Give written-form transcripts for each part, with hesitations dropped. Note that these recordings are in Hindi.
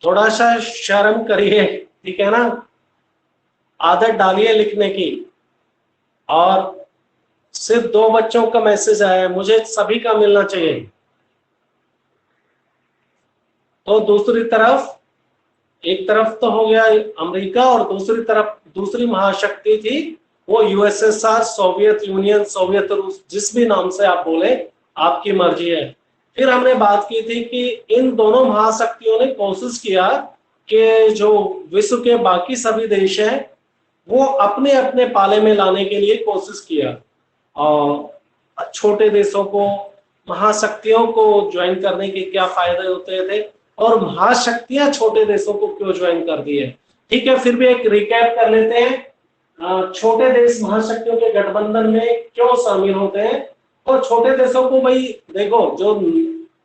थोड़ा सा शर्म करिए, ठीक है ना, आदत डालिए लिखने की। और सिर्फ 2 बच्चों का मैसेज आया है, मुझे सभी का मिलना चाहिए। तो दूसरी तरफ, एक तरफ तो हो गया अमेरिका, और दूसरी तरफ दूसरी महाशक्ति थी वो यूएसएसआर, सोवियत यूनियन, सोवियत रूस, जिस भी नाम से आप बोले, आपकी मर्जी है। फिर हमने बात की थी कि इन दोनों महाशक्तियों ने कोशिश किया कि जो विश्व के बाकी सभी देश हैं वो अपने अपने पाले में लाने के लिए कोशिश किया, और छोटे देशों को, महाशक्तियों को ज्वाइन करने के क्या फायदे होते थे, और महाशक्तियां छोटे देशों को क्यों ज्वाइन कर दी है। ठीक है, फिर भी एक रिकैप कर लेते हैं। छोटे देश महाशक्तियों के गठबंधन में क्यों शामिल होते हैं। तो छोटे देशों को, भाई देखो, जो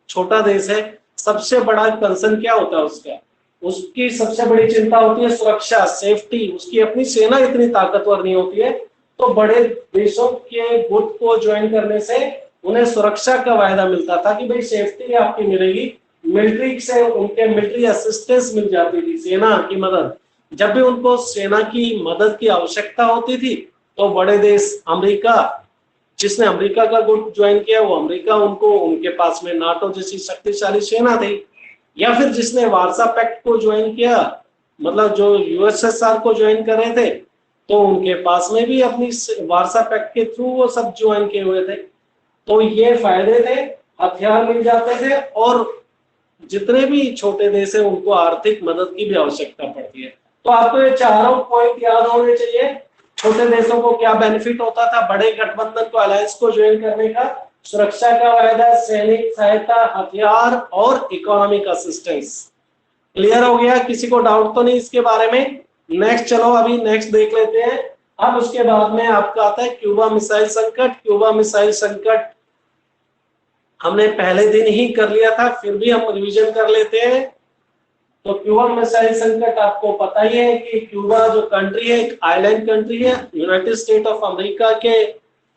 छोटा देश है सबसे बड़ा कंसर्न क्या होता है उसका, उसकी सबसे बड़ी चिंता होती है सुरक्षा, सेफ्टी। उसकी अपनी सेना इतनी ताकतवर नहीं होती है, तो बड़े देशों के गुट को ज्वाइन करने से उन्हें सुरक्षा का वायदा मिलता था कि भाई सेफ्टी आपकी मिलेगी, मिलिट्री से उनके मिलिट्री असिस्टेंस मिल जाती थी, सेना की मदद। जब भी उनको सेना की मदद की आवश्यकता होती थी तो बड़े देश, अमेरिका, जिसने अमेरिका का गुट ज्वाइन किया वो अमेरिका, उनको, उनके पास में नाटो जैसी शक्तिशाली सेना थी, या फिर जिसने वार्सा पैक्ट को ज्वाइन किया, मतलब जो यूएसएसआर को ज्वाइन कर रहे थे, तो उनके पास में भी अपनी वार्सा पैक्ट के थ्रू वो सब ज्वाइन किए हुए थे। तो ये फायदे थे, हथियार मिल जाते थे, और जितने भी छोटे देश है उनको आर्थिक मदद की भी आवश्यकता पड़ती है। तो आपको ये चारों पॉइंट याद होने चाहिए। छोटे देशों को क्या बेनिफिट होता था बड़े गठबंधन को, अलायंस को ज्वाइन करने का, सुरक्षा का वायदा, सैनिक सहायता, हथियार और इकोनॉमिक असिस्टेंस। क्लियर हो गया, किसी को डाउट तो नहीं इसके बारे में। नेक्स्ट चलो, अभी नेक्स्ट देख लेते हैं। अब उसके बाद में आपका आता है क्यूबा मिसाइल संकट। क्यूबा मिसाइल संकट हमने पहले दिन ही कर लिया था, फिर भी हम रिवीजन कर लेते हैं। तो क्यूबा मिसाइल संकट आपको पता ही है कि क्यूबा जो कंट्री है एक आइलैंड कंट्री है, यूनाइटेड स्टेट ऑफ अमेरिका के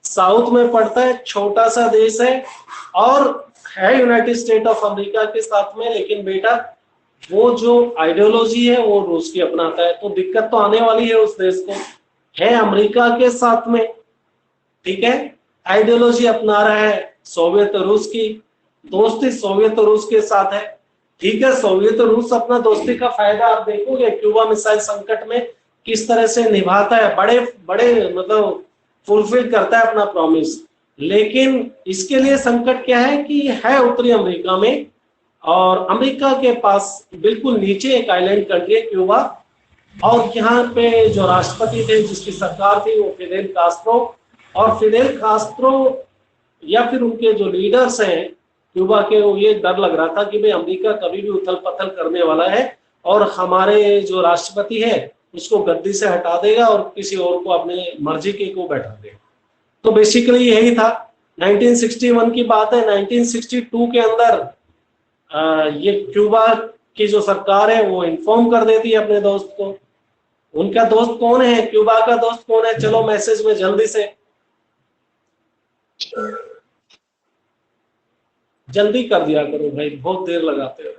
साउथ में पड़ता है, छोटा सा देश है, और है यूनाइटेड स्टेट ऑफ अमेरिका के साथ में, लेकिन बेटा वो जो आइडियोलॉजी है वो रूस की अपनाता है, तो दिक्कत तो आने वाली है उस देश को। है अमेरिका के साथ में, ठीक है, आइडियोलॉजी अपना रहा है सोवियत रूस की, दोस्ती सोवियत रूस के साथ है, ठीक है। सोवियत रूस अपना दोस्ती का फायदा आप देखोगे क्यूबा मिसाइल संकट में किस तरह से निभाता है, बड़े बड़े मतलब फुलफिल करता है अपना प्रॉमिस। लेकिन इसके लिए संकट क्या है कि है उत्तरी अमेरिका में, और अमेरिका के पास बिल्कुल नीचे एक आइलैंड कंट्री है क्यूबा, और यहाँ पे जो राष्ट्रपति थे, जिसकी सरकार थी, वो फिदेल कास्ट्रो। और फिदेल कास्ट्रो या फिर उनके जो लीडर्स हैं क्यूबा के, वो ये डर लग रहा था कि भाई अमेरिका कभी भी उथल पथल करने वाला है और हमारे जो राष्ट्रपति है उसको गद्दी से हटा देगा और किसी और को अपने मर्जी के को बैठा देगा। तो बेसिकली यही था। 1961 की बात है। 1962 के अंदर ये क्यूबा की जो सरकार है वो इन्फॉर्म कर देती है अपने दोस्त को। उनका दोस्त कौन है, क्यूबा का दोस्त कौन है, चलो मैसेज में जल्दी से, जल्दी कर दिया करो भाई, बहुत देर लगाते हो।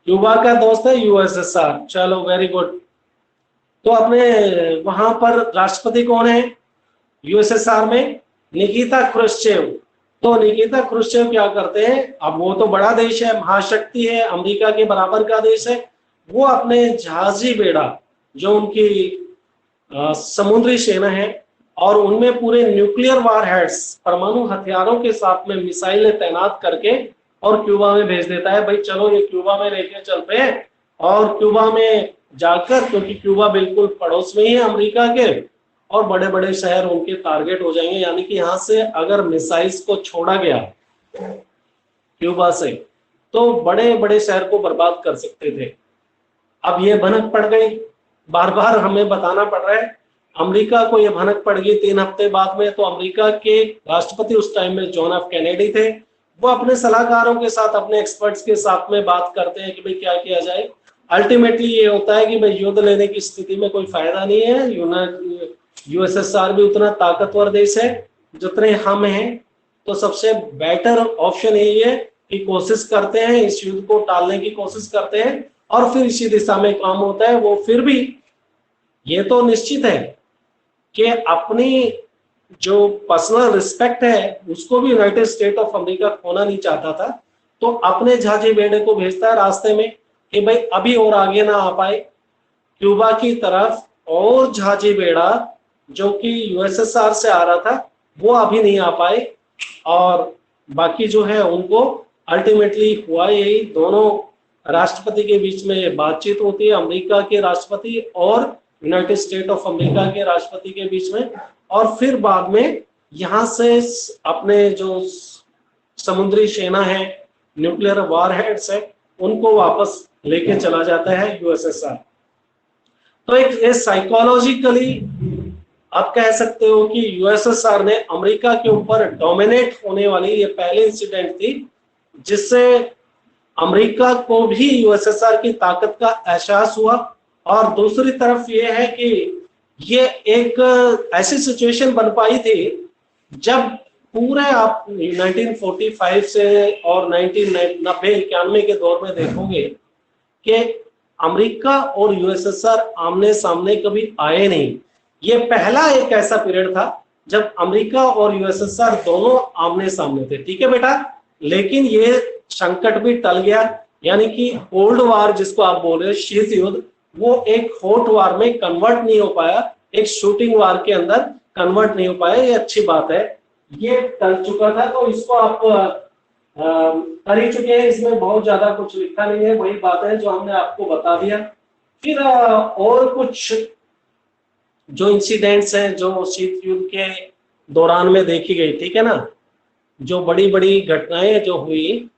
क्यूबा का दोस्त है यूएसएसआर, चलो वेरी गुड। तो अपने वहां पर राष्ट्रपति कौन है यूएसएसआर में, निकिता क्रुश्चेव। तो निकिता क्रुश्चेव क्या करते हैं, अब वो तो बड़ा देश है, महाशक्ति है, अमेरिका के बराबर का देश है, वो अपने जहाजी बेड़ा जो उनकी समुद्री सेना है और उनमें पूरे न्यूक्लियर वार हेड्स, परमाणु हथियारों के साथ में मिसाइलें तैनात करके और क्यूबा में भेज देता है। भाई चलो ये क्यूबा में लेके चलते हैं, और क्यूबा में जाकर, क्योंकि क्यूबा बिल्कुल पड़ोस में ही है अमेरिका के, और बड़े बड़े शहर उनके टारगेट हो जाएंगे। यानी कि यहाँ से अगर मिसाइल्स को छोड़ा गया क्यूबा से तो बड़े बड़े शहर को बर्बाद कर सकते थे। अब ये भनक पड़ गई, बार बार हमें बताना पड़ रहा है, अमेरिका को ये भनक पड़ गई 3 हफ्ते बाद में। तो अमेरिका के राष्ट्रपति उस टाइम में जॉन एफ कैनेडी थे, वो अपने सलाहकारों के साथ, अपने एक्सपर्ट्स के साथ में बात करते हैं कि भाई क्या किया जाए। अल्टीमेटली ये होता है कि भाई युद्ध लेने की स्थिति में कोई फायदा नहीं है, यूएसएसआर भी उतना ताकतवर देश है जितने हम हैं, तो सबसे बेटर ऑप्शन यही है की कोशिश करते हैं, इस युद्ध को टालने की कोशिश करते हैं और फिर इसी दिशा में काम होता है। वो फिर भी ये तो निश्चित है कि अपनी जो पर्सनल रिस्पेक्ट है उसको भी यूनाइटेड स्टेट ऑफ अमेरिका खोना नहीं चाहता था, तो अपने झांझे बेड़े को भेजता है रास्ते में कि भाई अभी और आगे ना आ पाए क्यूबा की तरफ, और झांझे बेड़ा जो कि यूएसएसआर से आ रहा था वो अभी नहीं आ पाए, और बाकी जो है उनको अल्टीमेटली हुआ यही, दोनों राष्ट्रपति के बीच में बातचीत होती है, अमेरिका के राष्ट्रपति और यूनाइटेड स्टेट ऑफ अमेरिका के राष्ट्रपति के बीच में, और फिर बाद में यहाँ से अपने जो समुद्री सेना है, न्यूक्लियर वॉरहेड्स है, उनको वापस लेके चला जाता है यूएसएसआर। तो एक साइकोलॉजिकली आप कह सकते हो कि यूएसएसआर ने अमेरिका के ऊपर डोमिनेट होने वाली ये पहली इंसिडेंट थी जिससे अमेरिका को भी यूएसएसआर की ताकत का एहसास हुआ। और दूसरी तरफ ये है कि ये एक ऐसी सिचुएशन बन पाई थी जब पूरे आप 1945 से और 1990-91 के दौर में देखोगे कि अमेरिका और यूएसएसआर आमने सामने कभी आए नहीं। ये पहला एक ऐसा पीरियड था जब अमेरिका और यूएसएसआर दोनों आमने सामने थे, ठीक है बेटा। लेकिन ये संकट भी टल गया, यानी कि कोल्ड वार जिसको आप बोल रहे हो, शीत युद्ध, वो एक हॉट वार में कन्वर्ट नहीं हो पाया, एक शूटिंग वार के अंदर कन्वर्ट नहीं हो पाया। ये अच्छी बात है, ये टल चुका था, तो इसको आप कर ही चुके हैं, इसमें बहुत ज्यादा कुछ लिखा नहीं है, वही बात है जो हमने आपको बता दिया। फिर और कुछ जो इंसिडेंट्स हैं जो शीत युद्ध के दौरान में देखी गई, ठीक है ना, जो बड़ी बड़ी घटनाएं जो हुई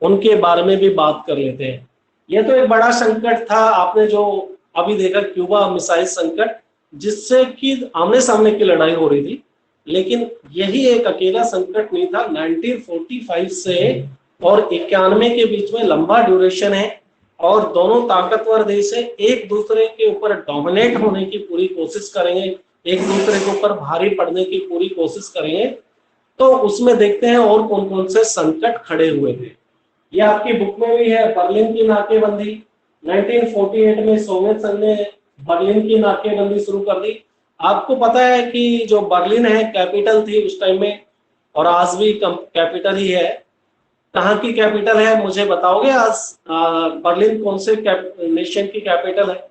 उनके बारे में भी बात कर लेते हैं। ये तो एक बड़ा संकट था, आपने जो अभी देखा क्यूबा मिसाइल संकट, जिससे कि आमने सामने की लड़ाई हो रही थी, लेकिन यही एक अकेला संकट नहीं था। 1945 से और 91 के बीच में लंबा ड्यूरेशन है और दोनों ताकतवर देश है, एक दूसरे के ऊपर डोमिनेट होने की पूरी कोशिश करेंगे, एक दूसरे के ऊपर भारी पड़ने की पूरी कोशिश करेंगे। तो उसमें देखते हैं और कौन कौन से संकट खड़े हुए थे। ये आपकी बुक में भी है, बर्लिन की नाकेबंदी। 1948 में सोवियत संघ ने बर्लिन की नाकेबंदी शुरू कर दी। आपको पता है कि जो बर्लिन है कैपिटल थी उस टाइम में, और आज भी कैपिटल ही है। कहाँ की कैपिटल है मुझे बताओगे आज? बर्लिन कौन से नेशन की कैपिटल है?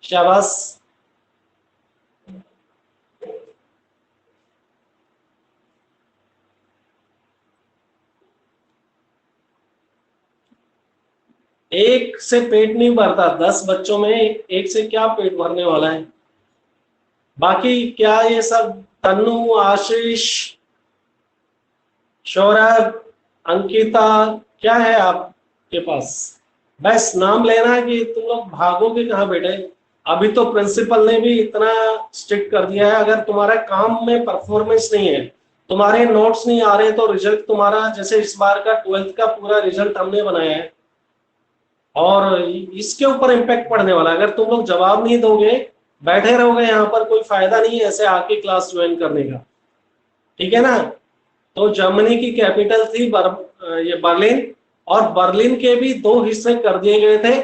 शाबाश। एक से पेट नहीं भरता, 10 बच्चों में एक से क्या पेट भरने वाला है। बाकी क्या ये सब तन्नू, आशीष, सौरभ, अंकिता, क्या है आपके पास? बस नाम लेना कि तुम लोग भागोगे कहाँ बेटे। अभी तो प्रिंसिपल ने भी इतना स्ट्रिक्ट कर दिया है, अगर तुम्हारे काम में परफॉर्मेंस नहीं है, तुम्हारे नोट्स नहीं आ रहे, तो रिजल्ट तुम्हारा, जैसे इस बार का 12th का पूरा रिजल्ट हमने बनाया है और इसके ऊपर इम्पैक्ट पड़ने वाला है। अगर तुम लोग जवाब नहीं दोगे, बैठे रहोगे यहाँ पर, कोई फायदा नहीं है ऐसे आके क्लास ज्वाइन करने का, ठीक है ना। तो जर्मनी की कैपिटल थी ये बर्लिन, और बर्लिन के भी 2 हिस्से कर दिए गए थे।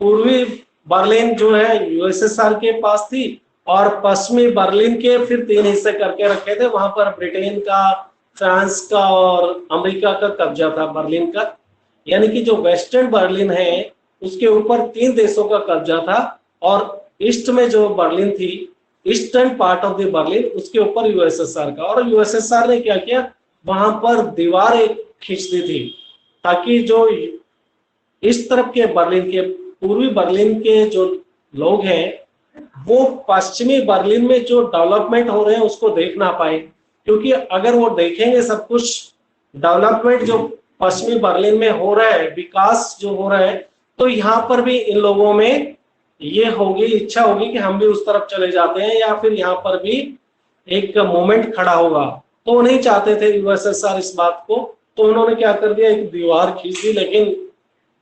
पूर्वी बर्लिन जो है यूएसएसआर के पास थी, और पश्चिमी बर्लिन के फिर 3 हिस्से करके रखे थे। वहां पर ब्रिटेन का, फ्रांस का और अमेरिका का कब्जा था बर्लिन का। यानी कि जो वेस्टर्न बर्लिन है उसके ऊपर 3 देशों का कब्जा था, और ईस्ट में जो बर्लिन थी, eastern part of the Berlin, उसके ऊपर यूएसएसआर का। और यूएसएसआर ने क्या किया, वहां पर दीवार एक खींच दी थी ताकि जो इस तरफ के बर्लिन के, पूर्वी बर्लिन के जो लोग हैं वो पश्चिमी बर्लिन में जो डेवलपमेंट हो रहे हैं उसको देख ना पाए। क्योंकि अगर वो देखेंगे सब कुछ डेवलपमेंट जो पश्चिमी बर्लिन में हो रहा है, विकास जो हो रहा है, तो यहाँ पर भी इन लोगों में ये होगी, इच्छा होगी कि हम भी उस तरफ चले जाते हैं, या फिर यहाँ पर भी एक मोमेंट खड़ा होगा। तो वो नहीं चाहते थे यूएसएसआर इस बात को, तो उन्होंने क्या कर दिया, एक दीवार खींच दी। लेकिन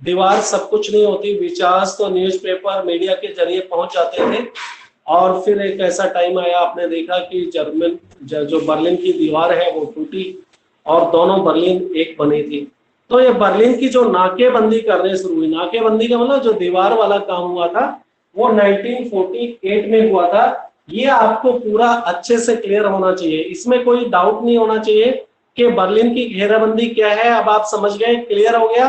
दीवार सब कुछ नहीं होती, विचार तो न्यूज़पेपर, मीडिया के जरिए पहुंच जाते थे। और फिर एक ऐसा टाइम आया, आपने देखा कि जो बर्लिन की दीवार है वो टूटी और दोनों बर्लिन एक बनी थी। तो ये बर्लिन की जो नाकेबंदी करने शुरू हुई, नाकेबंदी का मतलब जो दीवार वाला काम हुआ था वो 1948 में हुआ था। ये आपको पूरा अच्छे से क्लियर होना चाहिए, इसमें कोई डाउट नहीं होना चाहिए कि बर्लिन की घेराबंदी क्या है। अब आप समझ गए, क्लियर हो गया?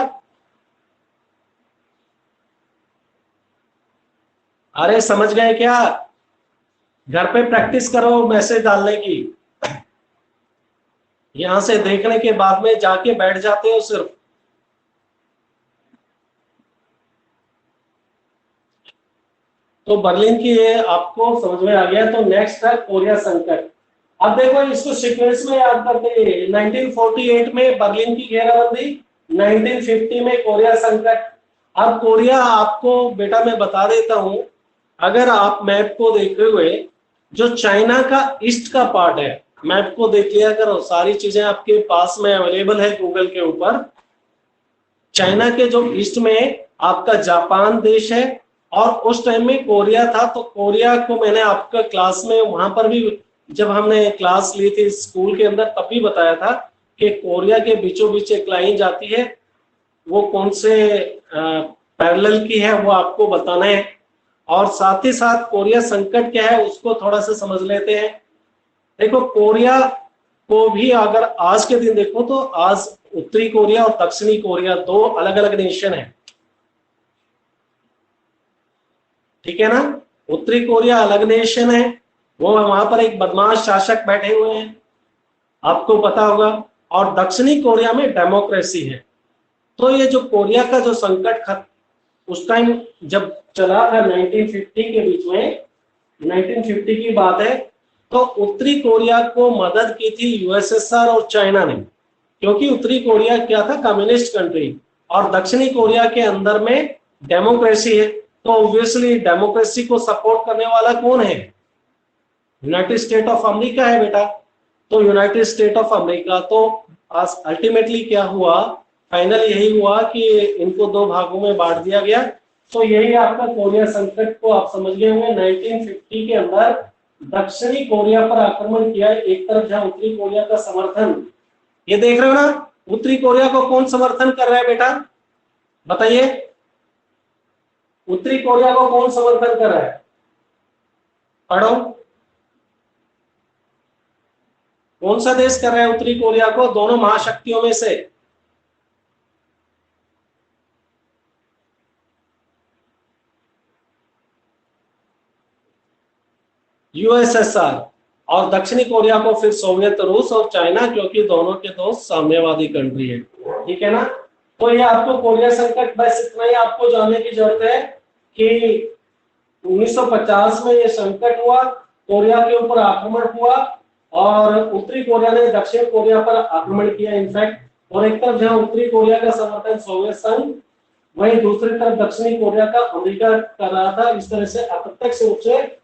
अरे समझ गए क्या? घर पे प्रैक्टिस करो मैसेज डालने की, यहां से देखने के बाद में जाके बैठ जाते हो सिर्फ। तो बर्लिन की ये आपको समझ में आ गया। तो नेक्स्ट है कोरिया संकट। अब देखो इसको सीक्वेंस में याद करते हैं। 1948 में बर्लिन की घेराबंदी, 1950 में कोरिया संकट। अब कोरिया आपको बेटा मैं बता देता हूं, अगर आप मैप को देखे हुए, जो चाइना का ईस्ट का पार्ट है, मैप को देख लिया करो, सारी चीजें आपके पास में अवेलेबल है गूगल के ऊपर। चाइना के जो ईस्ट में आपका जापान देश है, और उस टाइम में कोरिया था। तो कोरिया को मैंने आपका क्लास में वहां पर भी, जब हमने क्लास ली थी स्कूल के अंदर, तब भी बताया था कि कोरिया के बीचों बीच एक लाइन जाती है, वो कौन से पैरेलल की है वो आपको बताना है। और साथ ही साथ कोरिया संकट क्या है उसको थोड़ा सा समझ लेते हैं। देखो कोरिया को भी अगर आज के दिन देखो तो आज उत्तरी कोरिया और दक्षिणी कोरिया दो अलग अलग नेशन है, ठीक है ना। उत्तरी कोरिया अलग नेशन है, वो वहां पर एक बदमाश शासक बैठे हुए हैं, आपको पता होगा। और दक्षिणी कोरिया में डेमोक्रेसी है। तो ये जो कोरिया का जो संकट उस टाइम जब चला था 1950 के बीच में, 1950 की बात है, तो उत्तरी कोरिया को मदद की थी यूएसएसआर और चाइना ने, क्योंकि उत्तरी कोरिया क्या था, कम्युनिस्ट कंट्री, और दक्षिणी कोरिया के अंदर में डेमोक्रेसी है। तो ऑब्वियसली डेमोक्रेसी को सपोर्ट करने वाला कौन है? यूनाइटेड स्टेट ऑफ अमेरिका है बेटा। तो यूनाइटेड स्टेट ऑफ अमेरिका, तो अल्टीमेटली क्या हुआ, फाइनल यही हुआ कि इनको दो भागों में बांट दिया गया। तो यही आपका कोरिया संकट को आप समझ गए होंगे। 1950 के अंदर दक्षिणी कोरिया पर आक्रमण किया, एक तरफ जहां उत्तरी कोरिया का समर्थन, ये देख रहे हो ना, उत्तरी कोरिया को कौन समर्थन कर रहा है बेटा, बताइए? उत्तरी कोरिया को कौन समर्थन कर रहा है? पढ़ो, कौन सा देश कर रहा है उत्तरी कोरिया को, दोनों महाशक्तियों में से? यूएसएसआर। और दक्षिणी कोरिया को फिर सोवियत रूस और चाइना, क्योंकि दोनों के दोस्त साम्यवादी कंट्री है, ठीक है ना। तो ये आपको कोरिया संकट, बस इतना ही आपको जानने की जरूरत है कि 1950 में ये संकट हुआ, कोरिया के ऊपर आक्रमण हुआ, और उत्तरी कोरिया ने दक्षिण कोरिया पर आक्रमण किया इनफैक्ट। और एक तरफ जहां उत्तरी कोरिया का समर्थन सोवियत संघ, वहीं दूसरी तरफ दक्षिणी कोरिया का अमेरिका कर रहा था। इस तरह से अप्रत्यक्ष रूप से,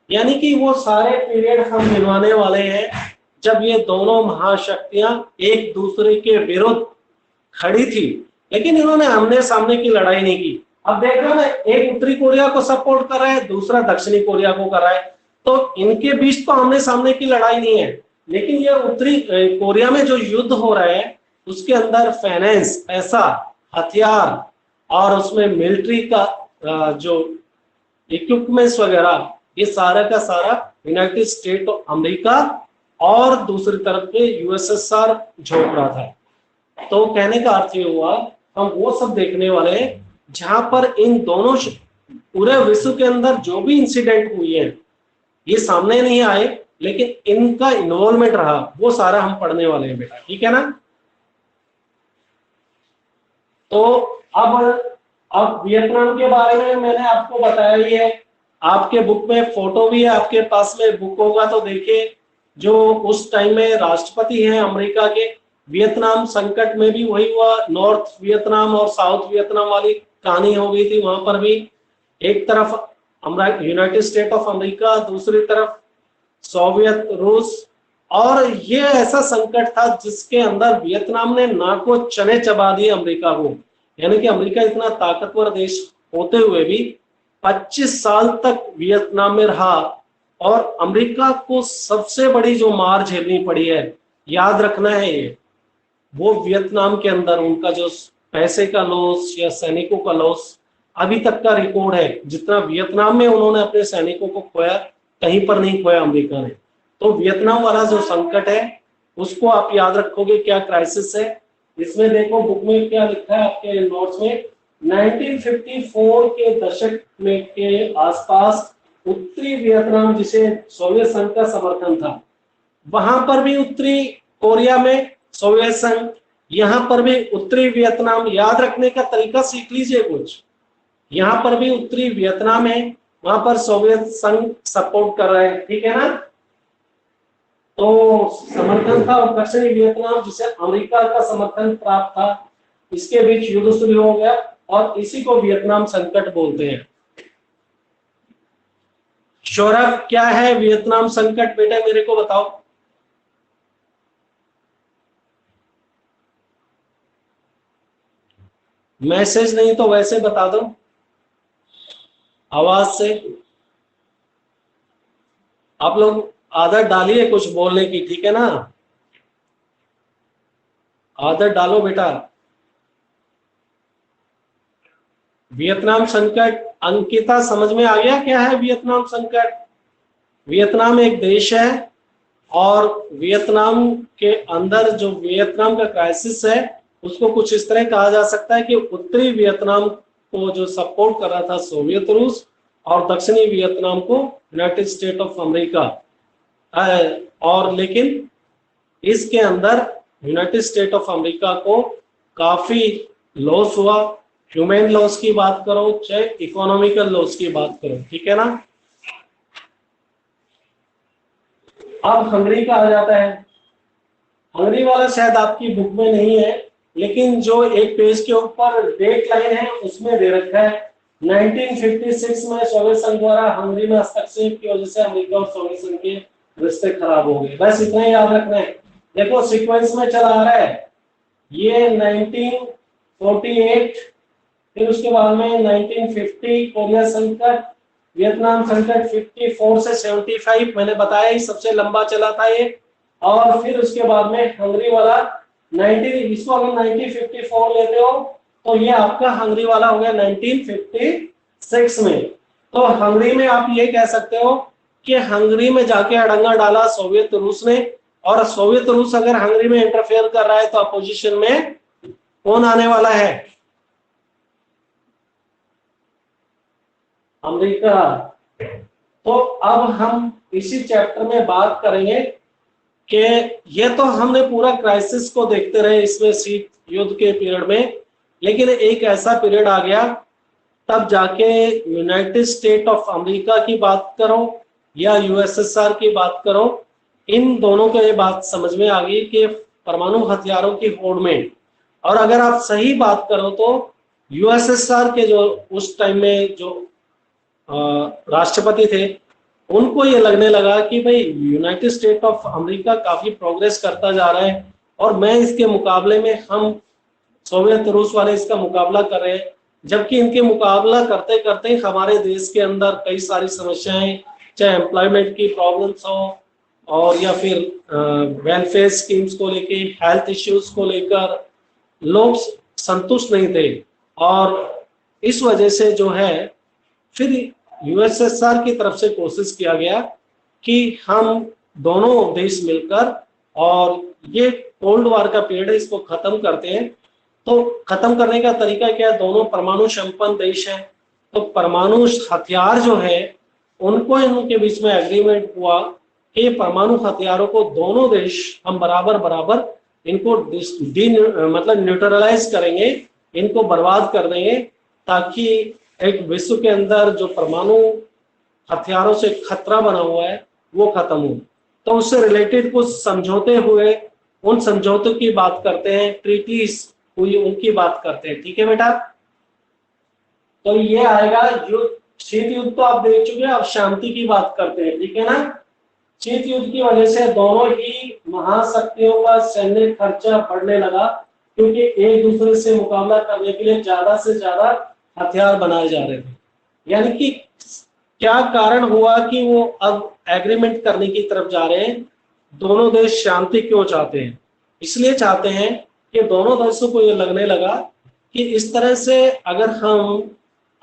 यानी कि वो सारे पीरियड हम गिनवाने वाले हैं जब ये दोनों महाशक्तियां एक दूसरे के विरुद्ध खड़ी थी, लेकिन इन्होंने आमने सामने की लड़ाई नहीं की। अब देख रहे हो ना, एक उत्तरी कोरिया को सपोर्ट कर रहा है, दूसरा दक्षिणी कोरिया को कर रहा है, तो इनके बीच तो आमने सामने की लड़ाई नहीं है। लेकिन ये उत्तरी कोरिया में जो युद्ध हो रहा है उसके अंदर फाइनेंस, पैसा, हथियार, और उसमें मिलिट्री का जो इक्विपमेंट्स वगैरह, ये सारा का सारा यूनाइटेड स्टेट ऑफ अमेरिका और दूसरी तरफ पे यूएसएसआर झोंक रहा था। तो कहने का अर्थ ये हुआ, हम वो सब देखने वाले हैं जहां पर इन दोनों पूरे विश्व के अंदर जो भी इंसिडेंट हुई है ये सामने नहीं आए, लेकिन इनका इन्वॉल्वमेंट रहा, वो सारा हम पढ़ने वाले हैं बेटा, ठीक है ना। तो अब वियतनाम के बारे में मैंने आपको बताया ही है, आपके बुक में फोटो भी है, आपके पास में बुक होगा तो देखिए, जो उस टाइम में राष्ट्रपति हैं अमेरिका के। वियतनाम संकट में भी वही हुआ, नॉर्थ वियतनाम और साउथ वियतनाम वाली कहानी हो गई थी। वहां पर भी एक तरफ यूनाइटेड स्टेट ऑफ अमेरिका, दूसरी तरफ सोवियत रूस। और ये ऐसा संकट था जिसके अंदर वियतनाम ने नाको चने चबा दिए अमेरिका को, यानी कि अमेरिका इतना ताकतवर देश होते हुए भी 25 साल तक वियतनाम में रहा, और अमेरिका को सबसे बड़ी जो मार झेलनी पड़ी है, याद रखना है ये, वो वियतनाम के अंदर उनका जो पैसे का लॉस या सैनिकों का लॉस अभी तक का रिकॉर्ड है, जितना वियतनाम में उन्होंने अपने सैनिकों को खोया, कहीं पर नहीं खोया अमेरिका ने। तो वियतनाम वाला जो संकट है उसको आप याद रखोगे, क्या क्राइसिस है। इसमें देखो बुक में क्या लिखा है आपके नोट्स में, 1954 के दशक में के आसपास उत्तरी वियतनाम, जिसे सोवियत संघ का समर्थन था, वहां पर भी उत्तरी कोरिया में सोवियत संघ, यहां पर भी उत्तरी वियतनाम। याद रखने का तरीका सीख लीजिए कुछ, यहां पर भी उत्तरी वियतनाम है, वहां पर सोवियत संघ सपोर्ट कर रहे हैं, ठीक है ना। तो समर्थन था, और दक्षिणी वियतनाम जिसे अमेरिका का समर्थन प्राप्त था, इसके बीच युद्ध शुरू हो गया और इसी को वियतनाम संकट बोलते हैं। सौरभ, क्या है वियतनाम संकट बेटा, मेरे को बताओ। मैसेज नहीं तो वैसे बता दो आवाज से। आप लोग आदत डालिए कुछ बोलने की, ठीक है ना, आदत डालो बेटा। वियतनाम संकट, अंकिता समझ में आ गया क्या है वियतनाम संकट। वियतनाम एक देश है और वियतनाम के अंदर जो वियतनाम का क्राइसिस है उसको कुछ इस तरह कहा जा सकता है कि उत्तरी वियतनाम को जो सपोर्ट कर रहा था सोवियत रूस, और दक्षिणी वियतनाम को यूनाइटेड स्टेट ऑफ अमेरिका। और लेकिन इसके अंदर यूनाइटेड स्टेट ऑफ अमेरिका को काफी लॉस हुआ, ह्यूमन लॉस की बात करो चाहे इकोनॉमिकल लॉस की बात करो, ठीक है ना। अब हंगरी का आ जाता है। हंगरी वाला शायद आपकी बुक में नहीं है, लेकिन जो एक पेज के ऊपर डेट लाइन है उसमें दे रखा है 1956 में सोवियत संघ द्वारा हंगरी में हस्तक्षेप की वजह से अमेरिका और सोवियत संघ के रिश्ते खराब हो गए। बस इतना ही याद रखना है। देखो सीक्वेंस में चला आ रहा है, ये 1948, फिर उसके बाद में 1950 कोरिया संकट, वियतनाम संकट 54 से 75, मैंने बताया ही सबसे लंबा चला था ये। और फिर उसके बाद में हंगरी वाला 19, इसको अगर 1954 लेते हो तो ये आपका हंगरी वाला हो गया 1956 में। तो हंगरी में आप ये कह सकते हो कि हंगरी में जाके अड़ंगा डाला सोवियत रूस ने, और सोवियत रूस अगर हंगरी में इंटरफेयर कर रहा है तो अपोजिशन में कौन आने वाला है, अमेरिका। तो अब हम इसी चैप्टर में बात करेंगे कि ये तो हमने पूरा क्राइसिस को देखते रहे इसमें शीत युद्ध के पीरियड में, लेकिन एक ऐसा पीरियड आ गया तब जाके यूनाइटेड स्टेट ऑफ अमेरिका की बात करो या यूएसएसआर की बात करो, इन दोनों को ये बात समझ में आ गई कि परमाणु हथियारों की होड़ में। और अगर आप सही बात करो तो यूएसएसआर के जो उस टाइम में जो राष्ट्रपति थे, उनको ये लगने लगा कि भाई यूनाइटेड स्टेट ऑफ अमेरिका काफी प्रोग्रेस करता जा रहा है और मैं इसके मुकाबले में, हम सोवियत रूस वाले इसका मुकाबला कर रहे हैं, जबकि इनके मुकाबला करते करते हमारे देश के अंदर कई सारी समस्याएं, चाहे एम्प्लॉयमेंट की प्रॉब्लम्स हो और या फिर वेलफेयर स्कीम्स को लेके, हेल्थ इश्यूज को लेकर लोग संतुष्ट नहीं थे। और इस वजह से जो है फिर यूएसएसआर की तरफ से कोशिश किया गया कि हम दोनों देश मिलकर, और ये कोल्ड वार का पीरियड है, इसको खत्म करते हैं। तो खत्म करने का तरीका क्या है, दोनों परमाणु संपन्न देश हैं, तो परमाणु हथियार जो है उनको इनके बीच में एग्रीमेंट हुआ कि परमाणु हथियारों को दोनों देश हम बराबर बराबर इनको मतलब न्यूट्रलाइज करेंगे, इनको बर्बाद कर देंगे, ताकि एक विश्व के अंदर जो परमाणु हथियारों से खतरा बना हुआ है वो खत्म हो। तो उससे रिलेटेड कुछ समझौते हुए, उन समझौतों की बात करते हैं, ट्रीटीज हुई उनकी बात करते हैं, ठीक है बेटा। तो ये आएगा युद्ध, शीत युद्ध तो आप देख चुके हैं, अब शांति की बात करते हैं, ठीक है ना। शीत युद्ध की वजह से दोनों ही महाशक्तियों का सैन्य खर्चा बढ़ने लगा, क्योंकि एक दूसरे से मुकाबला करने के लिए ज्यादा से ज्यादा हथियार बनाए जा रहे थे। यानी कि क्या कारण हुआ कि वो अब एग्रीमेंट करने की तरफ जा रहे हैं। दोनों देश शांति क्यों चाहते हैं, इसलिए चाहते हैं कि दोनों देशों को ये लगने लगा कि इस तरह से अगर हम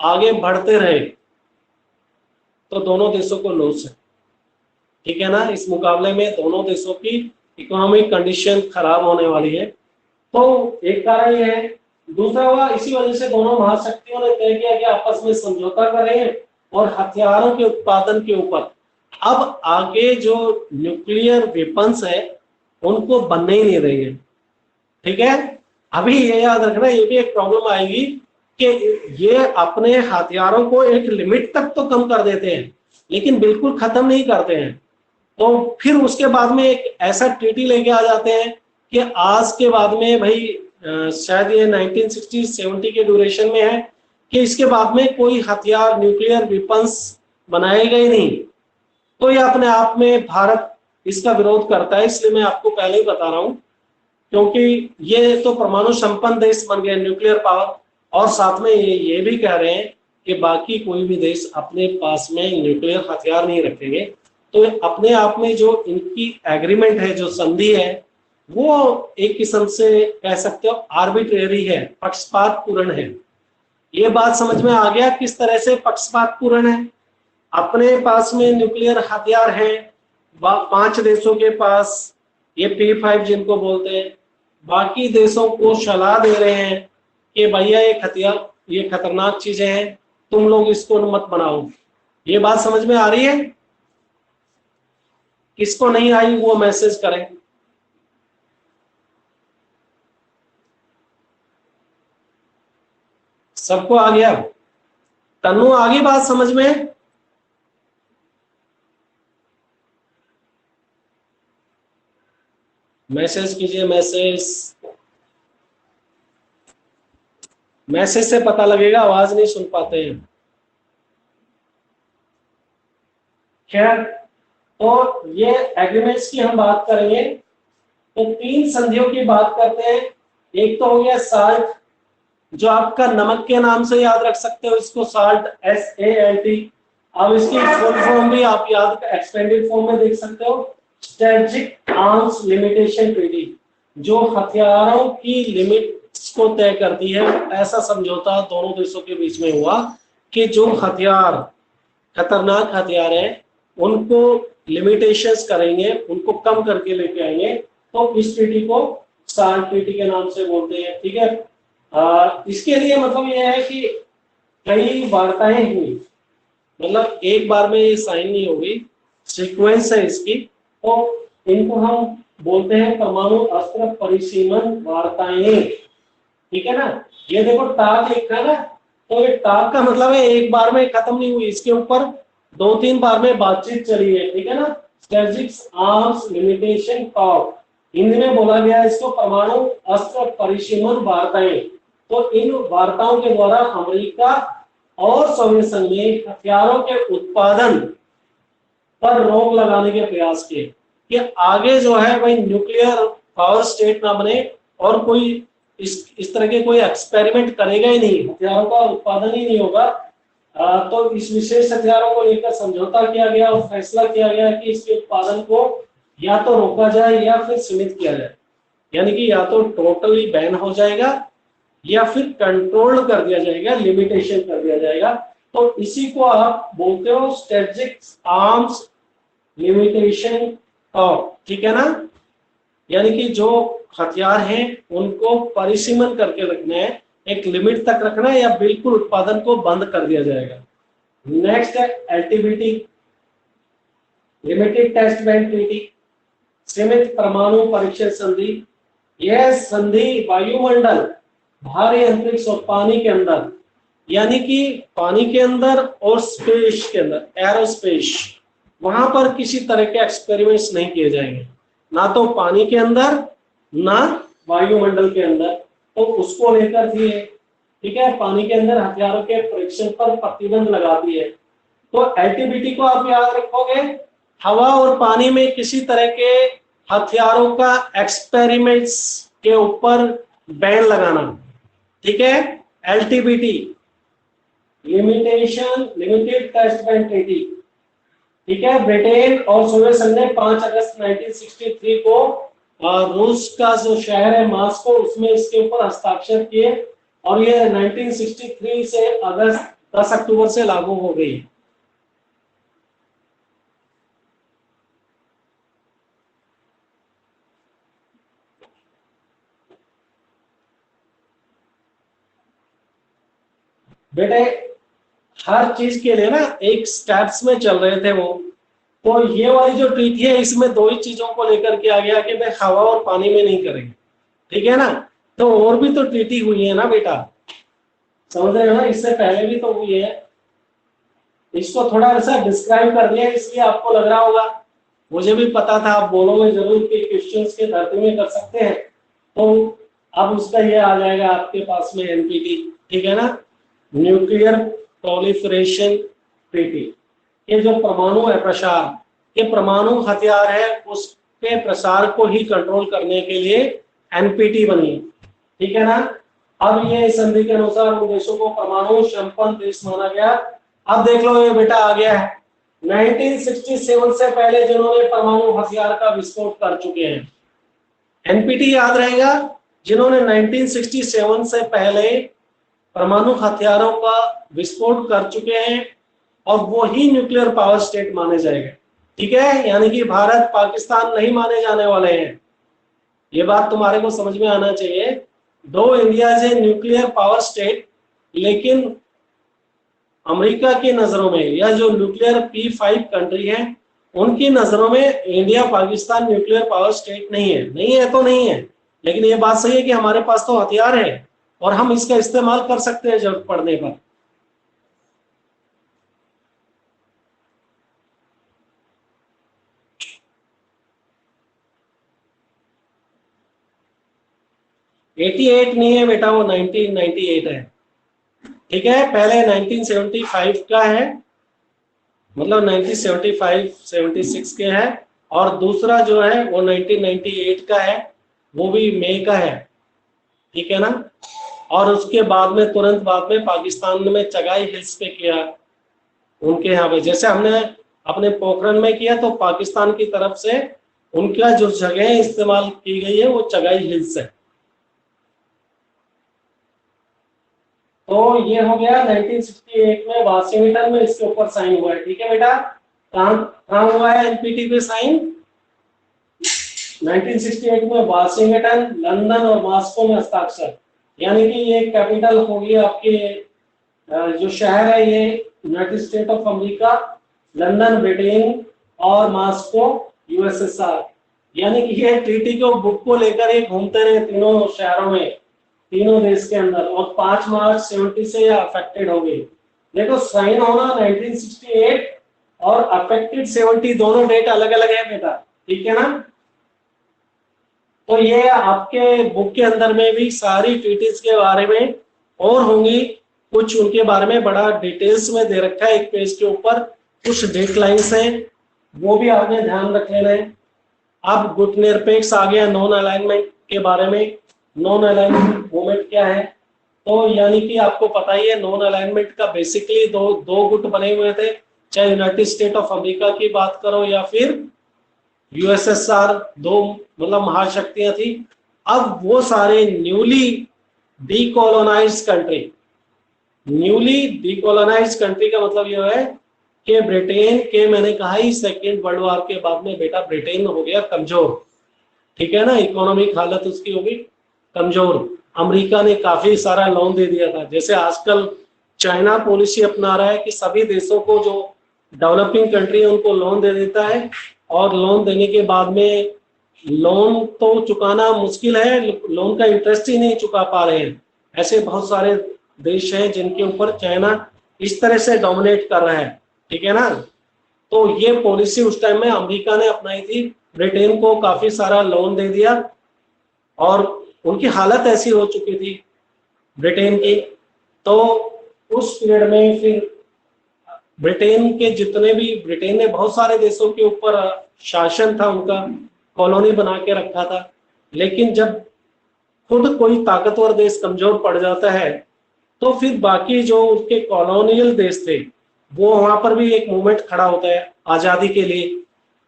आगे बढ़ते रहे तो दोनों देशों को लॉस है, ठीक है ना। इस मुकाबले में दोनों देशों की इकोनॉमिक कंडीशन खराब होने वाली है। तो एक कारण ये है। दूसरा हुआ, इसी वजह से दोनों महाशक्तियों ने तय किया कि आपस में समझौता करेंगे और हथियारों के उत्पादन के ऊपर अब आगे जो न्यूक्लियर वेपन्स है उनको बनने ही नहीं देंगे, ठीक है। अभी ये याद रखना, ये भी एक प्रॉब्लम आएगी कि ये अपने हथियारों को एक लिमिट तक तो कम कर देते हैं लेकिन बिल्कुल खत्म नहीं करते हैं। तो फिर उसके बाद में एक ऐसा ट्रीटी लेके आ जाते हैं कि आज के बाद में भाई शायद ये 1960-70 के ड्यूरेशन में है कि इसके बाद में कोई हथियार न्यूक्लियर वेपन्स बनाएगा ही नहीं। तो ये अपने आप में भारत इसका विरोध करता है, इसलिए मैं आपको पहले ही बता रहा हूं, क्योंकि ये तो परमाणु संपन्न देश बन गए, न्यूक्लियर पावर, और साथ में ये भी कह रहे हैं कि बाकी कोई भी देश अपने पास में न्यूक्लियर हथियार नहीं रखेंगे। तो अपने आप में जो इनकी एग्रीमेंट है, जो संधि है, वो एक किस्म से कह सकते हो आर्बिट्रेरी है, पक्षपातपूर्ण है। ये बात समझ में आ गया किस तरह से पक्षपातपूर्ण है। अपने पास में न्यूक्लियर हथियार है 5 देशों के पास, ये P5 जिनको बोलते हैं, बाकी देशों को सलाह दे रहे हैं कि भैया ये हथियार, ये खतरनाक चीजें हैं, तुम लोग इसको मत बनाओ। ये बात समझ में आ रही है? किसको नहीं आई वो मैसेज करें। सबको आ गया? तन्नू आ गई बात समझ में? मैसेज कीजिए, मैसेज से पता लगेगा, आवाज नहीं सुन पाते हैं। खैर, तो ये एग्रीमेंट्स की हम बात करेंगे तो 3 संधियों की बात करते हैं। एक तो हो गया साल्ट, जो आपका नमक के नाम से याद रख सकते हो इसको, साल्ट, SALT। अब इसकी फुल फॉर्म भी आप याद एक्सपेंडेड फॉर्म में देख सकते हो, स्ट्रेटेजिक आर्म्स लिमिटेशन ट्रीटी, जो हथियारों की लिमिट्स को तय करती है। ऐसा समझौता दोनों देशों के बीच में हुआ कि जो हथियार खतरनाक हथियार हैं उनको लिमिटेशंस करेंगे, उनको कम करके लेके आएंगे। तो इस ट्रीटी को साल्ट ट्रीटी के नाम से बोलते हैं, ठीक है। इसके लिए मतलब यह है कि कई वार्ताएं हुई, मतलब एक बार में ये साइन नहीं होगी, सीक्वेंस है इसकी। तो इनको हम बोलते हैं परमाणु अस्त्र परिसीमन वार्ताएं, ठीक है ना। ये देखो टाक लिखा है ना, तो ये टाक का मतलब है एक बार में खत्म नहीं हुई, इसके ऊपर 2-3 बार में बातचीत चली है, ठीक है ना। Strategic arms limitation talk, Hindi में बोला गया है इसको परमाणु अस्त्र परिसीमन वार्ताएं। तो इन वार्ताओं के द्वारा अमेरिका और सोवियत संघ ने हथियारों के उत्पादन पर रोक लगाने के प्रयास किए कि आगे जो है भाई न्यूक्लियर पावर स्टेट ना बने और कोई इस तरह के कोई एक्सपेरिमेंट करेगा ही नहीं, हथियारों का उत्पादन ही नहीं होगा। तो इस विशेष हथियारों को लेकर समझौता किया गया और फैसला किया गया कि इसके उत्पादन को या तो रोका जाए या फिर सीमित किया जाए, यानी कि या तो टोटली बैन हो जाएगा या फिर कंट्रोल कर दिया जाएगा, लिमिटेशन कर दिया जाएगा। तो इसी को आप बोलते हो स्ट्रेटेजिक आर्म्स लिमिटेशन टॉक, ठीक है ना। यानी कि जो हथियार हैं उनको परिसीमन करके रखना है, एक लिमिट तक रखना है, या बिल्कुल उत्पादन को बंद कर दिया जाएगा। नेक्स्ट है LTBT, limited test ban treaty, सीमित परमाणु परीक्षण संधि। यह संधि वायुमंडल, भारी अंतरिक्ष और पानी के अंदर, यानी कि पानी के अंदर और स्पेस के अंदर, एरोस्पेस, वहां पर किसी तरह के एक्सपेरिमेंट्स नहीं किए जाएंगे, ना तो पानी के अंदर ना वायुमंडल के अंदर। तो उसको लेकर भी है, ठीक है, पानी के अंदर हथियारों के परीक्षण पर प्रतिबंध लगाती है। तो LTBT को आप याद रखोगे, हवा और पानी में किसी तरह के हथियारों का एक्सपेरिमेंट्स के ऊपर बैन लगाना, ठीक है। LTBT, limitation limited test ban treaty, ठीक है। ब्रिटेन और सोवियत संघ ने 5 अगस्त 1963 को और रूस का जो शहर है मॉस्को, उसमें इसके ऊपर हस्ताक्षर किए और ये 1963 से अगस्त 10 अक्टूबर से लागू हो गई। बेटे हर चीज के लिए ना एक स्टेप्स में चल रहे थे वो। तो ये वाली जो ट्रीटी है इसमें दो ही चीजों को लेकर के आ गया कि भाई हवा और पानी में नहीं करेंगे, ठीक है ना। तो और भी तो ट्रीटी हुई है ना बेटा, समझ रहे हो ना, इससे पहले भी तो हुई है। इसको थोड़ा ऐसा डिस्क्राइब कर दिया इसलिए आपको लग रहा होगा, मुझे भी पता था आप बोलोगे जरूर कि क्वेश्चंस के धरती में कर सकते हैं, तो अब उसका ये आ जाएगा आपके पास में एनपीटी, ठीक है ना। न्यूक्लियर प्रोलिफरेशन ट्रीटी, ये जो परमाणु है प्रसार, ये परमाणु हथियार है उसके प्रसार को ही कंट्रोल करने के लिए एनपीटी बनी, ठीक है ना। अब ये संधि के अनुसार उन देशों को परमाणु संपन्न देश माना गया। अब देख लो ये बेटा आ गया है 1967 से पहले जिन्होंने परमाणु हथियार का विस्फोट कर चुके हैं। एनपीटी याद रहेगा, जिन्होंने 1967 से पहले परमाणु हथियारों का विस्फोट कर चुके हैं और वो ही न्यूक्लियर पावर स्टेट माने जाएंगे, ठीक है। यानी कि भारत पाकिस्तान नहीं माने जाने वाले हैं, ये बात तुम्हारे को समझ में आना चाहिए। दो India is a nuclear power state, लेकिन अमेरिका की नजरों में या जो न्यूक्लियर P5 कंट्री है उनकी नजरों में India Pakistan nuclear power state नहीं है। नहीं है तो नहीं है, लेकिन ये बात सही है कि हमारे पास तो हथियार है और हम इसका इस्तेमाल कर सकते हैं जरूरत पड़ने पर। एट नहीं है बेटा, वो 1998 है, ठीक है। पहले 1975 का है, मतलब 1975-76 के है, और दूसरा जो है वो 1998 का है, वो भी मई का है, ठीक है ना। और उसके बाद में तुरंत बाद में पाकिस्तान में चगाई हिल्स पे किया उनके यहाँ पे, जैसे हमने अपने पोखरण में किया, तो पाकिस्तान की तरफ से उनका जो जगह इस्तेमाल की गई है वो चगाई हिल्स है। तो ये हो गया 1968 में वाशिंगटन में इसके ऊपर साइन हुआ है, ठीक है बेटा। कहाँ हुआ है एनपीटी पे साइन? 1968 में वाशिंगटन, लंदन और मॉस्को में हस्ताक्षर। यानी कि ये कैपिटल होगी आपके जो शहर है ये United State of America, London Britain और मॉस्को यूएसएसआर। यानी कि ये ट्रीटी को बुक को लेकर ये घूमते रहे तीनों शहरों में, तीनों देश के अंदर, और 5 मार्च 70 से अफेक्टेड हो गई। देखो साइन होना 1968 और अफेक्टेड 70, दोनों डेट अलग अलग है बेटा, ठीक है ना। तो ये आपके बुक के अंदर में भी सारी ट्रीटीज के बारे में और होंगी, कुछ उनके बारे में बड़ा डिटेल्स में दे रखा है एक पेज के ऊपर, कुछ डेट लाइन्स हैं वो भी आपने ध्यान रख लेना है। अब गुट निरपेक्ष आ गया नॉन अलाइनमेंट के बारे में। नॉन अलाइनमेंट मूवमेंट क्या है? तो यानी कि आपको पता ही है नॉन अलाइनमेंट का बेसिकली दो गुट बने हुए थे, चाहे यूनाइटेड स्टेट ऑफ अमेरिका की बात करो या फिर यूएसएसआर, दो मतलब महाशक्तियां थी। अब वो सारे न्यूली डीकोलोनाइज्ड कंट्री, न्यूली डीकोलोनाइज्ड कंट्री का मतलब ये है कि ब्रिटेन के, मैंने कहा ही सेकेंड वर्ल्ड वॉर के बाद में बेटा ब्रिटेन हो गया कमजोर, ठीक है ना, इकोनॉमिक हालत उसकी होगी कमजोर। अमेरिका ने काफी सारा लोन दे दिया था, जैसे आजकल चाइना पॉलिसी अपना रहा है कि सभी देशों को जो डेवलपिंग कंट्री है उनको लोन दे देता है, और लोन देने के बाद में लोन तो चुकाना मुश्किल है, लोन का इंटरेस्ट ही नहीं चुका पा रहे हैं। ऐसे बहुत सारे देश हैं जिनके ऊपर चाइना इस तरह से डोमिनेट कर रहा है, ठीक है ना। तो ये पॉलिसी उस टाइम में अमेरिका ने अपनाई थी, ब्रिटेन को काफी सारा लोन दे दिया, और उनकी हालत ऐसी हो चुकी थी ब्रिटेन की। तो उस पीरियड में फिर ब्रिटेन के जितने भी, ब्रिटेन ने बहुत सारे देशों के ऊपर शासन था उनका, कॉलोनी बना के रखा था, लेकिन जब खुद कोई ताकतवर देश कमजोर पड़ जाता है तो फिर बाकी जो उसके कॉलोनियल देश थे वो वहां पर भी एक मूवमेंट खड़ा होता है आजादी के लिए।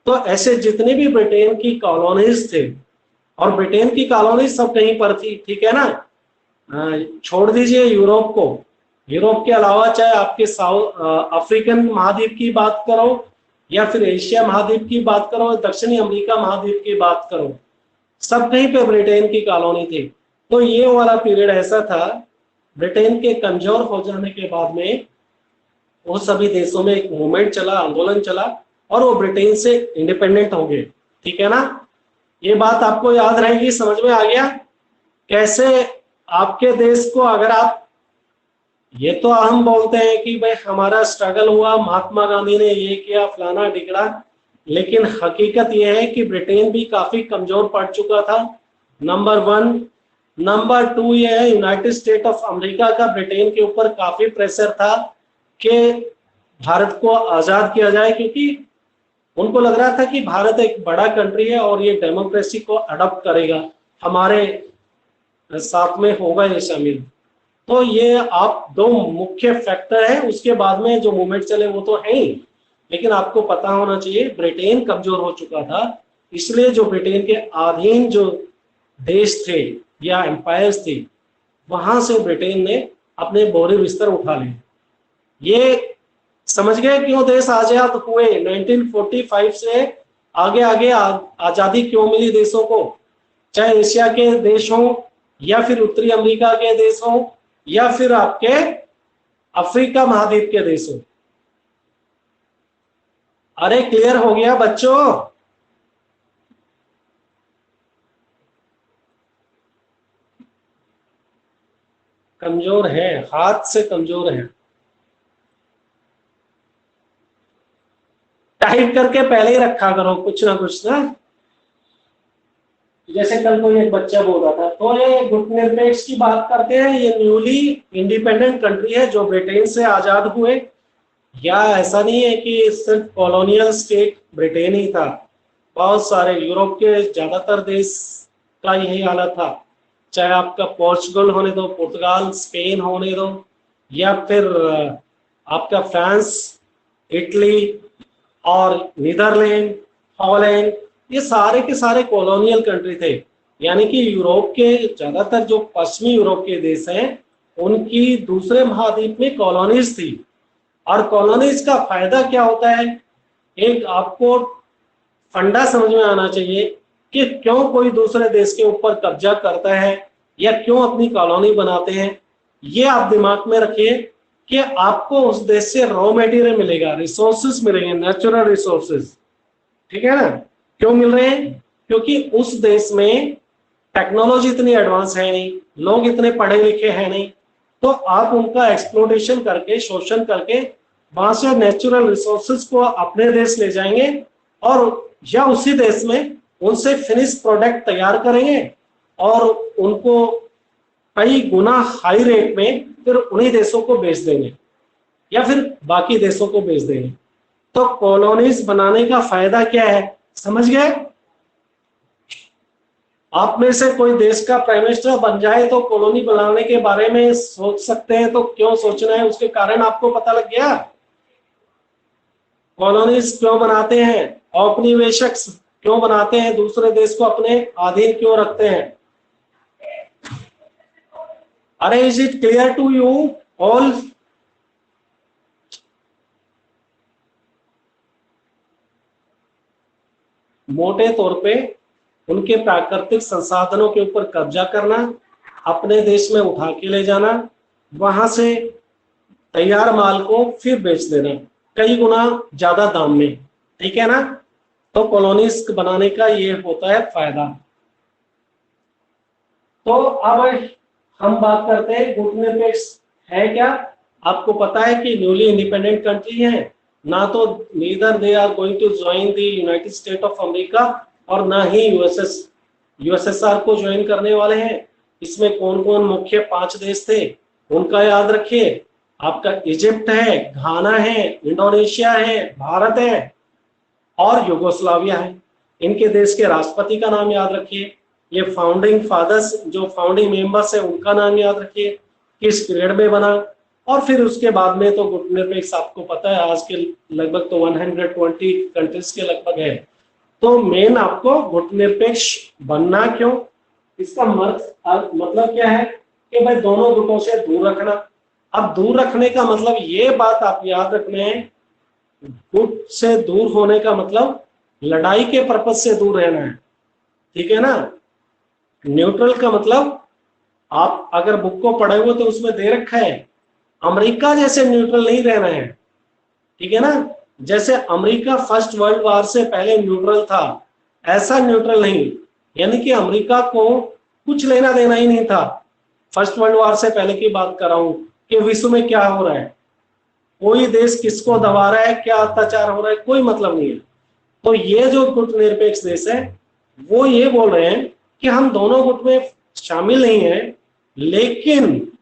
तो ऐसे जितने भी ब्रिटेन की कॉलोनीज थे और ब्रिटेन की कॉलोनी सब कहीं पर थी, ठीक है ना। छोड़ दीजिए यूरोप को, यूरोप के अलावा चाहे आपके साउथ अफ्रीकन महाद्वीप की बात करो या फिर एशिया महाद्वीप की बात करो, दक्षिणी अमेरिका महाद्वीप की बात करो, सब कहीं पे ब्रिटेन की कॉलोनी थी। तो ये वाला पीरियड ऐसा था, ब्रिटेन के कमजोर हो जाने के बाद में वो सभी देशों में एक मूवमेंट चला, आंदोलन चला और वो ब्रिटेन से इंडिपेंडेंट हो गए, ठीक है ना। ये बात आपको याद रहेगी, समझ में आ गया कैसे आपके देश को, अगर आप, ये तो हम बोलते हैं कि भाई हमारा स्ट्रगल हुआ, महात्मा गांधी ने ये किया, फलाना ढिकड़ा, लेकिन हकीकत यह है कि ब्रिटेन भी काफी कमजोर पड़ चुका था, नंबर 1। नंबर 2 ये है, यूनाइटेड स्टेट ऑफ अमेरिका का ब्रिटेन के ऊपर काफी प्रेशर था कि भारत को आजाद किया जाए, क्योंकि उनको लग रहा था कि भारत एक बड़ा कंट्री है और ये डेमोक्रेसी को अडॉप्ट करेगा, हमारे साथ में होगा ये शामिल। तो ये आप दो मुख्य फैक्टर है, उसके बाद में जो मूवमेंट चले वो तो है ही, लेकिन आपको पता होना चाहिए ब्रिटेन कमजोर हो चुका था, इसलिए जो ब्रिटेन के अधीन जो देश थे या एम्पायर्स थे, वहां से ब्रिटेन ने अपने बोरे बिस्तर उठा लिए। ये समझ गए क्यों देश आजाद हुए, 1945 से आगे आगे आजादी क्यों मिली देशों को, चाहे एशिया के देश हों या फिर उत्तरी अमेरिका के देश हों या फिर आपके अफ्रीका महाद्वीप के देश हों। अरे क्लियर हो गया बच्चों? कमजोर है, हाथ से कमजोर है। टाइप करके पहले ही रखा करो कुछ ना कुछ ना, जैसे कल कोई एक बच्चा बोल रहा था। तो ये गुटनिरपेक्ष की बात करते हैं, ये न्यूली इंडिपेंडेंट कंट्री है जो ब्रिटेन से आजाद हुए, या ऐसा नहीं है कि सिर्फ कॉलोनियल स्टेट ब्रिटेन ही था, बहुत सारे यूरोप के ज्यादातर देश का यही हालत था, चाहे आपका पोर्चुगल होने दो, पुर्तगाल, स्पेन होने दो, या फिर आपका फ्रांस, इटली और नीदरलैंड, हॉलैंड, ये सारे के सारे कॉलोनियल कंट्री थे। यानी कि यूरोप के ज्यादातर जो पश्चिमी यूरोप के देश हैं उनकी दूसरे महाद्वीप में कॉलोनीज थी। और कॉलोनीज का फायदा क्या होता है, एक आपको फंडा समझ में आना चाहिए कि क्यों कोई दूसरे देश के ऊपर कब्जा करता है या क्यों अपनी कॉलोनी बनाते हैं। ये आप दिमाग में रखिए कि आपको उस देश से रॉ मटेरियल मिलेगा, रिसोर्सेज मिलेंगे, नेचुरल रिसोर्सेज, ठीक है ना। क्यों मिल रहे हैं? क्योंकि उस देश में टेक्नोलॉजी इतनी एडवांस है नहीं, लोग इतने पढ़े लिखे हैं नहीं, तो आप उनका एक्सप्लोटेशन करके, शोषण करके वहां से नेचुरल रिसोर्सेज को अपने देश ले जाएंगे और या उसी देश में उनसे फिनिश प्रोडक्ट तैयार करेंगे और उनको कई गुना हाई रेट में फिर उन्हीं देशों को बेच देंगे या फिर बाकी देशों को बेच देंगे। तो कॉलोनीज बनाने का फायदा क्या है, समझ गए? आप में से कोई देश का प्राइम मिनिस्टर बन जाए तो कॉलोनी बनाने के बारे में सोच सकते हैं, तो क्यों सोचना है, उसके कारण आपको पता लग गया। कॉलोनीज क्यों बनाते हैं, औपनिवेशक क्यों बनाते हैं, दूसरे देश को अपने अधीन क्यों रखते हैं। अरे is it clear to you all? मोटे तौर पे उनके प्राकृतिक संसाधनों के ऊपर कब्जा करना, अपने देश में उठा के ले जाना, वहां से तैयार माल को फिर बेच देना कई गुना ज्यादा दाम में, ठीक है ना। तो कॉलोनीज बनाने का ये होता है फायदा। तो अब हम बात करते हैं गुटनिरपेक्ष है क्या। आपको पता है कि न्यूली इंडिपेंडेंट कंट्री है, ना तो neither they are going to join the United State of America और ना ही यूएसएसआर को ज्वाइन करने वाले हैं। इसमें कौन कौन मुख्य 5 देश थे उनका याद रखिए। आपका इजिप्ट है, घाना है, इंडोनेशिया है, भारत है और यूगोस्लाविया है। इनके देश के राष्ट्रपति का नाम याद रखिए। ये फाउंडिंग फादर्स जो फाउंडिंग मेंबर्स है उनका नाम याद रखिए, किस पीरियड में बना। और फिर उसके बाद में तो गुटनिरपेक्ष आपको पता है आज के लगभग तो 120 कंट्रीज के लगभग है। तो मेन आपको गुटनिरपेक्ष बनना क्यों, इसका मतलब क्या है कि भाई दोनों गुटों से दूर रखना। अब दूर रखने का मतलब ये बात आप याद रखना है, गुट से दूर होने का मतलब लड़ाई के पर्पज से दूर रहना है, ठीक है ना। न्यूट्रल का मतलब आप अगर बुक को पढ़े हुए तो उसमें दे रखा है अमेरिका जैसे न्यूट्रल नहीं रहना है, ठीक है ना। जैसे अमेरिका फर्स्ट वर्ल्ड वॉर से पहले न्यूट्रल था, ऐसा न्यूट्रल नहीं, यानी कि अमेरिका को कुछ लेना देना ही नहीं था। फर्स्ट वर्ल्ड वॉर से पहले की बात कर रहा हूं कि विश्व में क्या हो रहा है, कोई देश किसको दबा रहा है, क्या अत्याचार हो रहा है, कोई मतलब नहीं है। तो ये जो गुटनिरपेक्ष देश है वो ये बोल रहे हैं कि हम दोनों गुट में शामिल नहीं है, लेकिन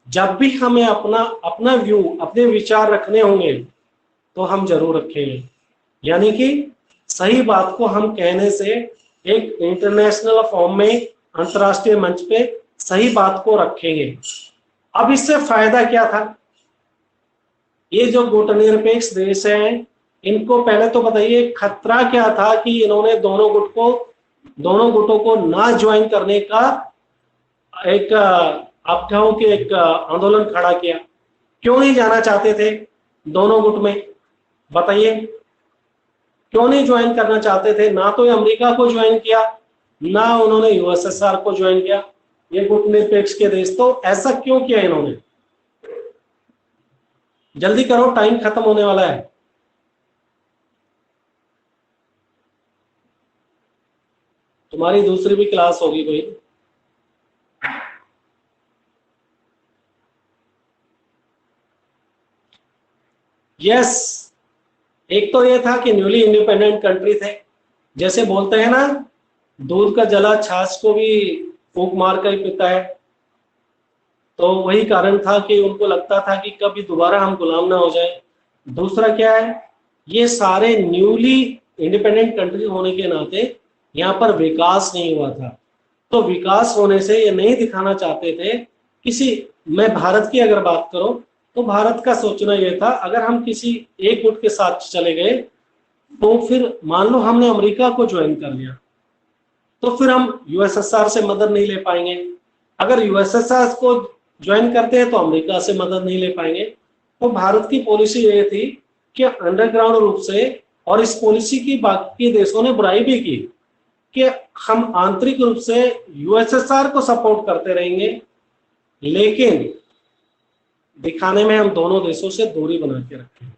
जब भी हमें अपना अपना व्यू, अपने विचार रखने होंगे तो हम जरूर रखेंगे। यानी कि सही बात को हम कहने से एक इंटरनेशनल फॉर्म में, अंतरराष्ट्रीय मंच पे सही बात को रखेंगे। अब इससे फायदा क्या था, ये जो गुटनिरपेक्ष देश हैं इनको पहले तो बताइए खतरा क्या था कि इन्होंने दोनों गुटों को ना ज्वाइन करने का एक आप कहो कि एक आंदोलन खड़ा किया। क्यों नहीं जाना चाहते थे दोनों गुट में, बताइए क्यों नहीं ज्वाइन करना चाहते थे। ना तो अमेरिका को ज्वाइन किया, ना उन्होंने यूएसएसआर को ज्वाइन किया, ये गुटनिरपेक्ष के देश। तो ऐसा क्यों किया इन्होंने, जल्दी करो टाइम खत्म होने वाला है। तुम्हारी दूसरी भी क्लास होगी कोई। यस, एक तो ये था कि न्यूली इंडिपेंडेंट कंट्री थे, जैसे बोलते हैं ना दूध का जला छाछ को भी फूंक मार कर पीता है, तो वही कारण था कि उनको लगता था कि कभी दोबारा हम गुलाम ना हो जाए। दूसरा क्या है, ये सारे न्यूली इंडिपेंडेंट कंट्री होने के नाते यहाँ पर विकास नहीं हुआ था, तो विकास होने से ये नहीं दिखाना चाहते थे किसी। मैं भारत की अगर बात करूं तो भारत का सोचना ये था अगर हम किसी एक गुट के साथ चले गए तो फिर मान लो हमने अमेरिका को ज्वाइन कर लिया तो फिर हम यूएसएसआर से मदद नहीं ले पाएंगे, अगर यूएसएसआर को ज्वाइन करते हैं तो अमेरिका से मदद नहीं ले पाएंगे। तो भारत की पॉलिसी ये थी कि अंडरग्राउंड रूप से, और इस पॉलिसी की बाकी देशों ने बुराई भी की, कि हम आंतरिक रूप से यूएसएसआर को सपोर्ट करते रहेंगे, लेकिन दिखाने में हम दोनों देशों से दूरी बना के रखें।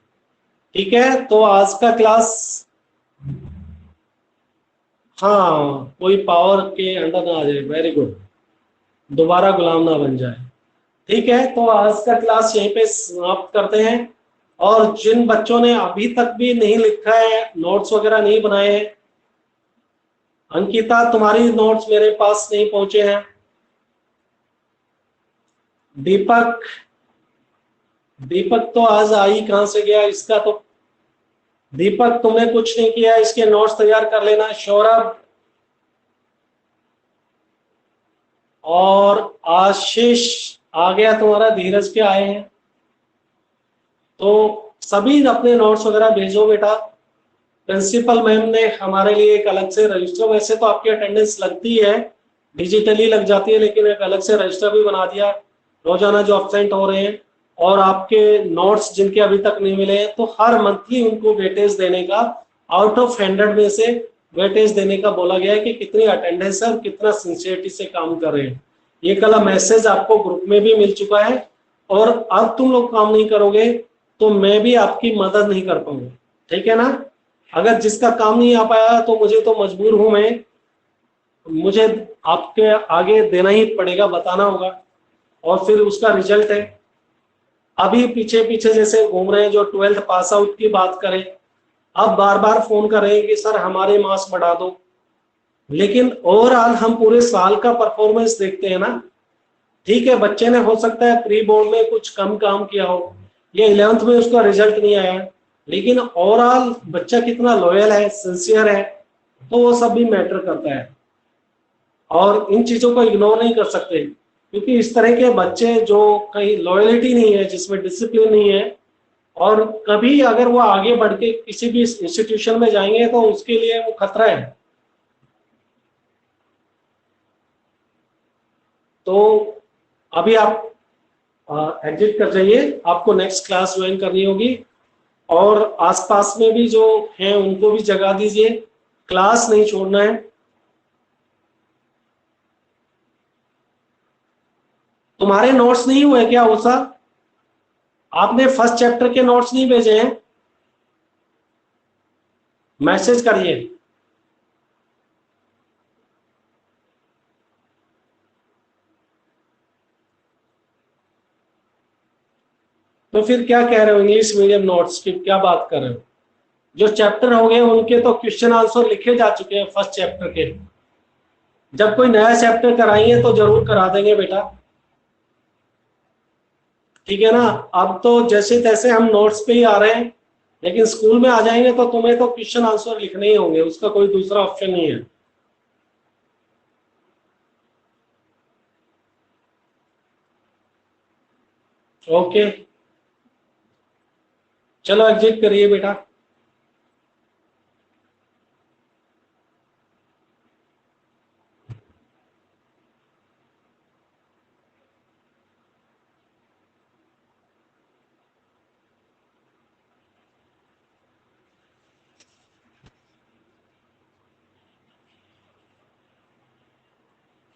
ठीक है, तो आज का क्लास, हाँ कोई पावर के अंडर ना आ जाए, वेरी गुड, दोबारा गुलाम ना बन जाए। ठीक है, तो आज का क्लास यहीं पे समाप्त करते हैं। और जिन बच्चों ने अभी तक भी नहीं लिखा है, नोट्स वगैरह नहीं बनाए हैं, अंकिता तुम्हारी नोट्स मेरे पास नहीं पहुंचे हैं। दीपक तो आज आई कहां से गया, इसका तो दीपक तुमने कुछ नहीं किया, इसके नोट्स तैयार कर लेना। सौरभ और आशीष आ गया तुम्हारा, धीरज के आए हैं, तो सभी अपने नोट्स वगैरह भेजो बेटा। प्रिंसिपल मैम ने हमारे लिए एक अलग से रजिस्टर, वैसे तो आपकी अटेंडेंस लगती है, डिजिटली लग जाती है, लेकिन एक अलग से रजिस्टर भी बना दिया रोजाना जो एब्सेंट हो रहे हैं, और आपके नोट्स जिनके अभी तक नहीं मिले हैं तो हर मंथली उनको वेटेज देने का, आउट ऑफ 100 में से वेटेज देने का बोला गया है कि कितनी अटेंडेंस है और कितना सिंसियरिटी से काम कर रहे हैं। ये कल मैसेज आपको ग्रुप में भी मिल चुका है, और अब तुम लोग काम नहीं करोगे तो मैं भी आपकी मदद नहीं कर पाऊंगा, ठीक है ना। अगर जिसका काम नहीं आ पाया तो मुझे तो मजबूर हूं मैं, मुझे आपके आगे देना ही पड़ेगा, बताना होगा, और फिर उसका रिजल्ट है। अभी पीछे पीछे जैसे घूम रहे हैं जो 12th पास आउट की बात करें, अब बार बार फोन कर रहे हैं कि सर हमारे मार्क्स बढ़ा दो, लेकिन ओवरऑल हम पूरे साल का परफॉर्मेंस देखते हैं ना। ठीक है, बच्चे ने हो सकता है प्री बोर्ड में कुछ कम काम किया हो, या 11th में उसका रिजल्ट नहीं आया, लेकिन ओवरऑल बच्चा कितना लॉयल है, सिंसियर है, तो वो सब भी मैटर करता है। और इन चीजों को इग्नोर नहीं कर सकते, क्योंकि इस तरह के बच्चे जो कहीं लॉयलिटी नहीं है, जिसमें डिसिप्लिन नहीं है, और कभी अगर वो आगे बढ़ के किसी भी इंस्टीट्यूशन में जाएंगे तो उसके लिए वो खतरा है। तो अभी आप एग्जिट कर जाइए, आपको नेक्स्ट क्लास ज्वाइन करनी होगी। और आसपास में भी जो हैं उनको भी जगा दीजिए, क्लास नहीं छोड़ना है। तुम्हारे नोट्स नहीं हुए क्या उषा? आपने फर्स्ट चैप्टर के नोट्स नहीं भेजे हैं? मैसेज करिए। तो फिर क्या कह रहे हो इंग्लिश मीडियम नोट्स की, क्या बात कर रहे हो? जो चैप्टर हो गए उनके तो क्वेश्चन आंसर लिखे जा चुके हैं फर्स्ट चैप्टर के। जब कोई नया चैप्टर कराएंगे तो जरूर करा देंगे बेटा, ठीक है ना। अब तो जैसे तैसे हम नोट्स पे ही आ रहे हैं, लेकिन स्कूल में आ जाएंगे तो तुम्हें तो क्वेश्चन आंसर लिखने ही होंगे, उसका कोई दूसरा ऑप्शन नहीं है। ओके, चलो एग्जिट करिए बेटा।